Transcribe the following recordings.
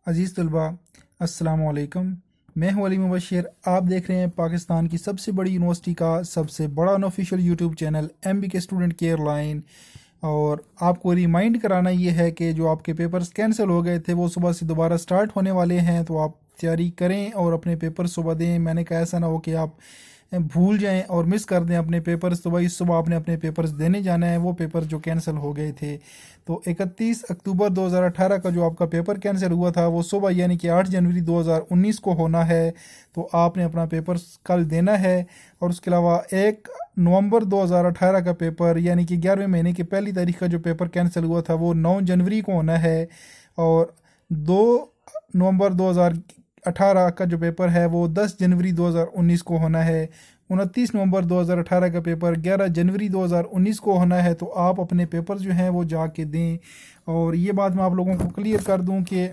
عزیز طلباء السلام علیکم، میں ہوں علی مبشر۔ آپ دیکھ رہے ہیں پاکستان کی سب سے بڑی یونیورسٹی کا سب سے بڑا انوفیشیل یوٹیوب چینل ایم بی کے اسٹوڈنٹ کیئر لائن، اور آپ کو ریمائنڈ کرانا یہ ہے کہ جو آپ کے پیپرز کینسل ہو گئے تھے وہ صبح سے دوبارہ سٹارٹ ہونے والے ہیں، تو آپ تیاری کریں اور اپنے پیپر صبح دیں۔ میں نے کہا ایسا نہ ہو کہ آپ بھول جائیں اور مس کر دیں اپنے پیپرز، تو بھائی صبح آپ نے اپنے پیپرز دینے جانا ہے، وہ پیپر جو کینسل ہو گئے تھے۔ تو 31 اکتوبر 2018 کا جو آپ کا پیپر کینسل ہوا تھا وہ صبح یعنی کہ 8 جنوری 2019 کو ہونا ہے، تو آپ نے اپنا پیپر کل دینا ہے۔ اور اس کے علاوہ 1 نومبر 2018 کا پیپر یعنی کہ 11ویں مہینے کی پہلی تاریخ کا جو پیپر کینسل ہوا تھا وہ 9 جنوری کو ہونا ہے، اور 2 نومبر 2018 کا جو پیپر ہے وہ 10 جنوری 2019 کو ہونا ہے۔ 29 نومبر 2018 کا پیپر 11 جنوری 2019 کو ہونا ہے، تو آپ اپنے پیپر جو ہیں وہ جا کے دیں۔ اور یہ بات میں آپ لوگوں کو کلیئر کر دوں کہ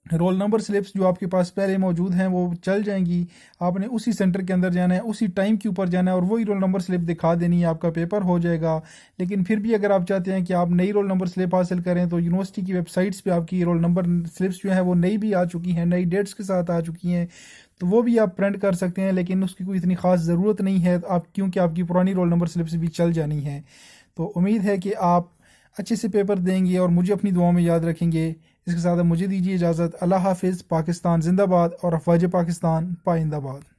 رول نمبر سلپس جو آپ کے پاس پہلے موجود ہیں وہ چل جائیں گی، آپ نے اسی سینٹر کے اندر جانا ہے، اسی ٹائم کے اوپر جانا ہے اور وہی رول نمبر سلپ دکھا دینی ہے، آپ کا پیپر ہو جائے گا۔ لیکن پھر بھی اگر آپ چاہتے ہیں کہ آپ نئی رول نمبر سلپ حاصل کریں تو یونیورسٹی کی ویب سائٹس پہ آپ کی رول نمبر سلپس جو ہیں وہ نئی بھی آ چکی ہیں، نئی ڈیٹس کے ساتھ آ چکی ہیں، تو وہ بھی آپ پرنٹ کر سکتے ہیں، لیکن اس کی کوئی اتنی خاص ضرورت نہیں ہے آپ، کیونکہ آپ کی پرانی رول نمبر سلپس بھی چل جانی ہیں۔ تو امید ہے کہ آپ اچھے سے پیپر دیں گے اور مجھے اپنی دعاؤں میں یاد رکھیں گے۔ اس کے ساتھ مجھے دیجیے اجازت۔ اللہ حافظ۔ پاکستان زندہ باد اور افواج پاکستان پائندہ باد۔